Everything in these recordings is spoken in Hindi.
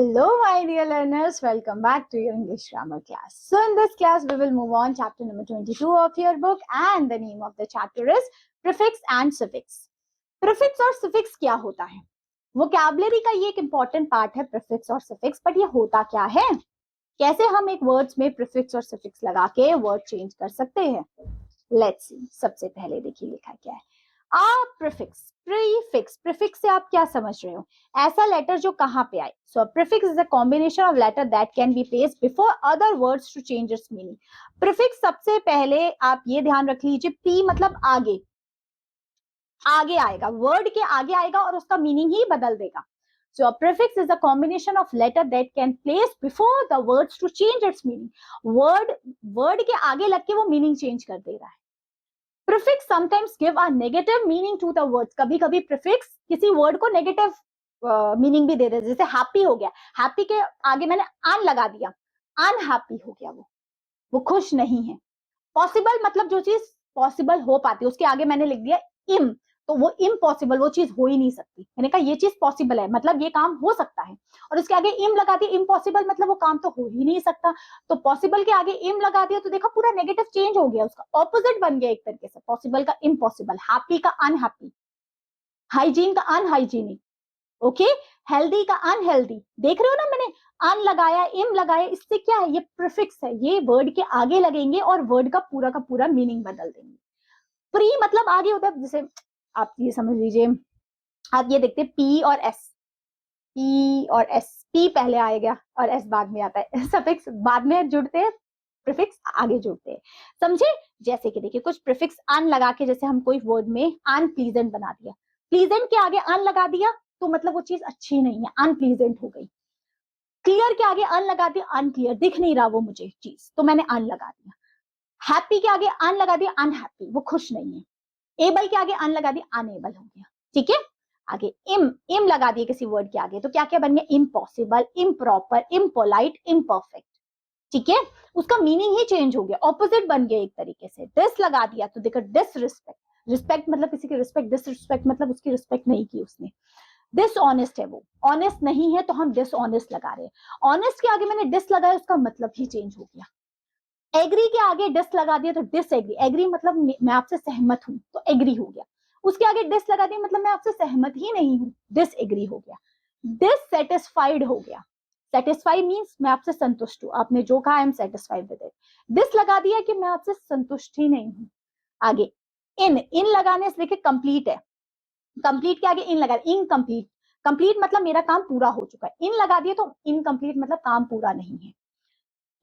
Hello, my dear learners. Welcome back to your English grammar class. So, in this class, we will move on chapter number 22 of your book, and the name of the chapter is prefix and suffix. Prefix और suffix क्या होता है? Vocabulary का ये एक important part है prefix और suffix, but ये होता क्या है? कैसे हम एक words में prefix और suffix लगा के word change कर सकते हैं? Let's see. सबसे पहले देखिए लिखा क्या है. प्रीफिक्स, प्रीफिक्स, प्रीफिक्स से आप क्या समझ रहे हो? ऐसा लेटर जो कहां पे आए. So prefix is a combination of letter that can be placed before other words to change its meaning. Prefix सबसे पहले आप ये ध्यान रख लीजिए, पी मतलब आगे, आगे आएगा, वर्ड के आगे आएगा और उसका मीनिंग ही बदल देगा. So a prefix is a combination of letter that can place before the words to change its meaning. word के आगे लग के वो मीनिंग चेंज कर दे रहा है. Prefix sometimes give a negative meaning to the words. कभी कभी prefix किसी word को negative मीनिंग भी दे देते. जैसे happy हो गया, happy के आगे मैंने an लगा दिया, unhappy हो गया, वो खुश नहीं है. Possible मतलब जो चीज possible हो पाती है, उसके आगे मैंने लिख दिया im, तो वो इम्पॉसिबल, वो चीज हो ही नहीं सकती. मैंने कहा ये चीज पॉसिबल है, मतलब ये काम हो सकता है, और उसके आगे इम लगा दिया, इम्पॉसिबल मतलब वो काम तो हो ही नहीं सकता. तो पॉसिबल के आगे इम लगा दिया तो देखा पूरा नेगेटिव चेंज हो गया, उसका ऑपोजिट बन गया एक तरीके से. पॉसिबल का इम्पॉसिबल, हैप्पी का अनहैप्पी, हाइजीन का अनहाइजीनिक, ओके, हेल्दी का अनहेल्दी. देख रहे हो ना, मैंने अन लगाया, इम लगाया, इससे क्या है, ये प्रीफिक्स है, ये वर्ड के आगे लगेंगे और वर्ड का पूरा मीनिंग बदल देंगे. प्री मतलब आगे होता है, जैसे आप ये समझ लीजिए, आप ये देखते पी और एस, पी और एस, पी पहले आएगा और एस बाद में आता है. सफिक्स बाद में जुड़ते हैं, प्रीफिक्स आगे जुड़ते हैं. समझे? जैसे कि देखिए कुछ प्रीफिक्स अन लगा के, जैसे हम कोई वर्ड में अनप्लीजेंट बना दिया, प्लीजेंट के आगे अन लगा दिया तो मतलब वो चीज अच्छी नहीं है, अनप्लीजेंट हो गई. क्लियर के आगे अन लगा दिया, अनक्लियर, दिख नहीं रहा वो मुझे चीज, तो मैंने अन लगा दिया. हैप्पी के आगे अन लगा दिया, अनहैप्पी, वो खुश नहीं है. एबल के आगे अन लगा दिया, अनएबल हो गया. ठीक है, आगे इम लगा दिए किसी वर्ड के आगे, तो क्या क्या बन गया, इम्पॉसिबल, इम्प्रॉपर, इम्पोलाइट, इम्परफेक्ट. ठीक है, उसका मीनिंग ही चेंज हो गया, ऑपोजिट बन गया एक तरीके से. डिस लगा दिया तो देखो डिसरिस्पेक्ट, रिस्पेक्ट मतलब किसी की रिस्पेक्ट, डिसरिस्पेक्ट मतलब उसकी रिस्पेक्ट नहीं की उसने. डिसऑनेस्ट है वो, ऑनेस्ट नहीं है तो हम डिसऑनेस्ट लगा रहे हैं. ऑनेस्ट के आगे मैंने डिस लगाया, उसका मतलब ही चेंज हो गया. एग्री के आगे डिस लगा दिया तो डिसएग्री, एग्री मतलब मैं आपसे सहमत हूं तो एग्री हो गया. उसके आगे डिस लगा दिया मतलब मैं आपसे सहमत ही नहीं हूं, डिसएग्री हो गया. डिससैटिस्फाइड हो गया, सेटिस्फाई मींस मैं आपसे संतुष्ट हूं, आपने जो कहा I am satisfied with it. Dis लगा दिया कि मैं आपसे संतुष्ट ही नहीं हूं. आगे इन लगाने से देखिए कंप्लीट है, कंप्लीट के आगे इन लगा, इनकम्प्लीट, कंप्लीट मतलब मेरा काम पूरा हो चुका है, इन लगा दिया तो इनकम्प्लीट मतलब काम पूरा नहीं है.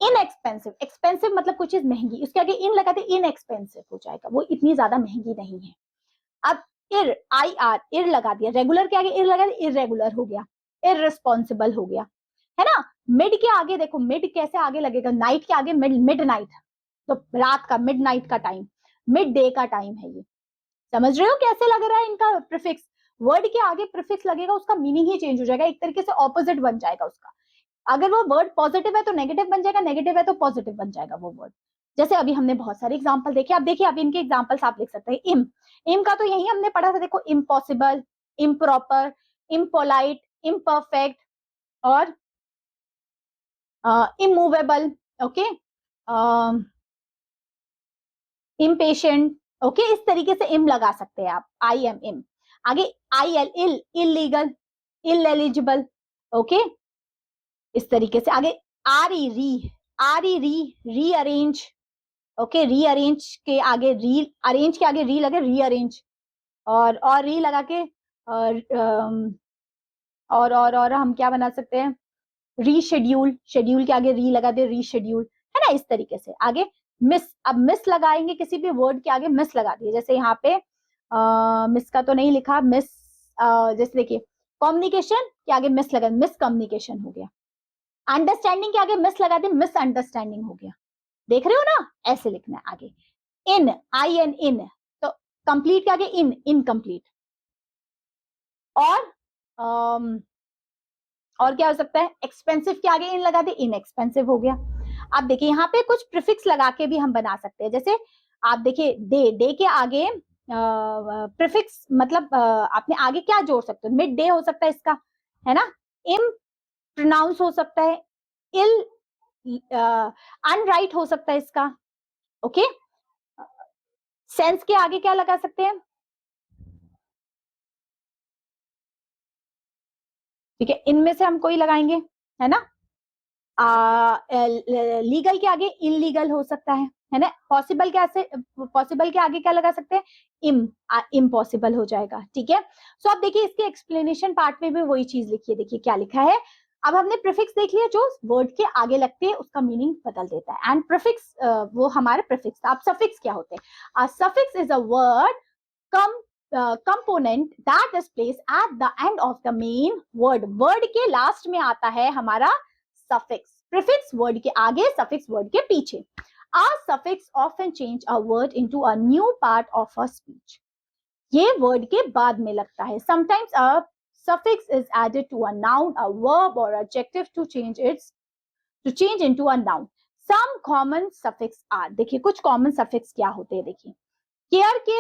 इनएक्सपेंसिव, एक्सपेंसिव मतलब कोई चीज महंगी, उसके आगे इन लगा दे, इनएक्सपेंसिव हो जाएगा, वो इतनी ज्यादा महंगी नहीं है. अब इर लगा दिया, रेगुलर के आगे इर लगा दिया, इररेगुलर हो गया, इररिस्पॉन्सिबल हो गया, है ना. मिड के आगे देखो, मिड कैसे आगे लगेगा, नाइट के आगे मिड नाइट, तो रात का, मिड नाइट का टाइम, मिड डे का टाइम है ये. समझ रहे हो कैसे लग रहा है इनका प्रीफिक्स? वर्ड के आगे प्रीफिक्स लगेगा, उसका मीनिंग ही चेंज हो जाएगा, एक तरीके से ऑपोजिट बन जाएगा उसका. अगर वो वर्ड पॉजिटिव है तो नेगेटिव बन जाएगा, नेगेटिव है तो पॉजिटिव बन जाएगा वो वर्ड. जैसे अभी हमने बहुत सारे एग्जांपल देखे, आप देखिए, अब इनके एग्जांपल्स आप लिख सकते हैं. इम का तो यही हमने पढ़ा था, देखो, इम्पॉसिबल, इम्प्रॉपर, इम्पोलाइट, इम्परफेक्ट और इमूवेबल, ओके, इम्पेशेंट, ओके. इस तरीके से इम लगा सकते हैं आप, आई एम इम. आगे I L il, illegal, ineligible, okay. इस तरीके से आगे आरी री, रीअरेंज, ओके, रीअरेंज के आगे री, अरेंज के आगे री लगे, रीअरेंज, और री लगा के और हम क्या बना सकते हैं, रीशेड्यूल, शेड्यूल के आगे री लगा दे, रीशेड्यूल, है ना. इस तरीके से आगे मिस, अब मिस लगाएंगे किसी भी वर्ड के आगे, मिस लगा दिए, जैसे यहाँ पे मिस का तो नहीं लिखा, मिस, जैसे देखिए कम्युनिकेशन के आगे मिस लगा, मिस कम्युनिकेशन हो गया. अंडरस्टैंडिंग के आगे मिस लगा दे, मिस अंडरस्टैंडिंग हो गया. देख रहे हो ना, ऐसे लिखना है. आगे इन, आई एन इन, तो कंप्लीट के आगे इन, इनकम्प्लीट. और क्या हो सकता है, एक्सपेंसिव के आगे इन लगा दे, इनएक्सपेंसिव हो गया. आप देखिए यहाँ पे कुछ प्रीफिक्स लगा के भी हम बना सकते हैं. जैसे आप देखिए डे के आगे प्रीफिक्स मतलब आपने आगे क्या जोड़ सकते हो, मिड डे हो सकता है इसका, है ना. इम प्रोनाउंस हो सकता है, इल अनराइट हो सकता है इसका। ओके, सेंस के आगे क्या लगा सकते हैं? ठीक है, इनमें से हम कोई लगाएंगे, है ना। लीगल के आगे इनलीगल हो सकता है ना। पॉसिबल कैसे, पॉसिबल के आगे क्या लगा सकते हैं? इम्पॉसिबल हो जाएगा। ठीक है, सो अब देखिए इसके एक्सप्लेनेशन पार्ट में भी वही चीज लिखी है, देखिए क्या लिखा है। अब हमने प्रीफिक्स देख लिया, जो वर्ड के आगे लगते हैं उसका मीनिंग बदल देता है। एंड प्रीफिक्स वो हमारे प्रीफिक्स था। अब सफिक्स क्या होते हैं? Suffix is a word component that is placed at the end of the main word. Word के लास्ट में आता है हमारा suffix. Prefix वर्ड के आगे, suffix वर्ड के पीछे. A suffix often change a word into a new part of a speech. ये वर्ड के बाद में लगता है. Sometimes a suffix is added to a noun, a verb or adjective to change into a noun. Some common suffix are, देखिए कुछ common suffix क्या होते हैं, देखिए केयर के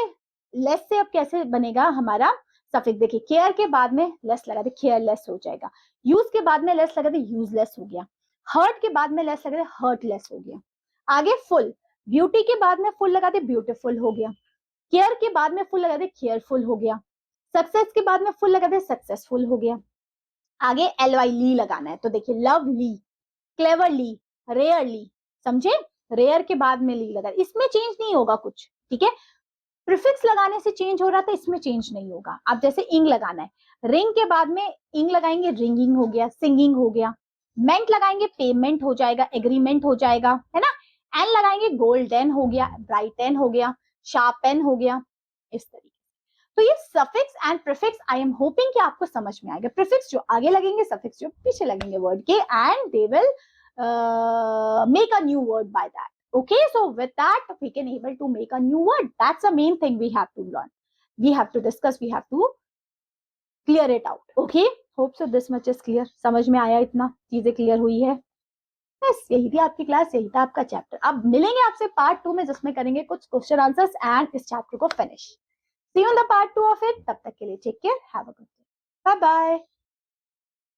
लेस से अब कैसे बनेगा हमारा सफिक्स? देखिए केयर के बाद में लेस लगा दे, केयरलेस हो जाएगा। यूज के बाद में लेस लगा दे, यूजलेस हो गया। हर्ट के बाद में लेस लगा दे, हर्टलेस हो गया। आगे फुल, ब्यूटी के बाद में फुल लगा दे, ब्यूटीफुल हो गया। केयर के बाद में फुल लगा दे, केयरफुल हो गया। सक्सेस के बाद में फुल लगा दे, सक्सेसफुल हो गया। आगे एलवाई ली लगाना है, तो देखिए लवली, क्लेवरली, रेयरली, समझे? रेयर के बाद में ली लगा, इसमें चेंज नहीं होगा कुछ। ठीक है, प्रीफिक्स लगाने से चेंज हो रहा था, इसमें चेंज नहीं होगा। अब जैसे इंग लगाना है, रिंग के बाद में इंग लगाएंगे, रिंगिंग हो गया, सिंगिंग हो गया। मेंट लगाएंगे, पेमेंट हो जाएगा, एग्रीमेंट हो जाएगा, है ना। एन लगाएंगे, गोल्डन हो गया, ब्राइटन हो गया, शार्पन हो गया, इस तरीके। तो ये suffix and prefix, I am hoping कि आपको समझ में आएगा। प्रीफिक्स जो आगे लगेंगे, सफिक्स जो पीछे लगेंगे वर्ड के, and they will make a new word by that. Okay, so with that we can able to make a new word. That's the main thing we have to learn, we have to discuss, we have to clear it out. Okay, hope so this much is clear. समझ में आया, इतना चीजें क्लियर हुई है? बस यही थी आपकी क्लास, यही था आपका चैप्टर। अब मिलेंगे आपसे पार्ट 2 में, जिसमें करेंगे कुछ क्वेश्चन आंसर्स एंड इस चैप्टर को finish. See you in the part 2 of it. तब तक के लिए take care, have a good day, bye bye.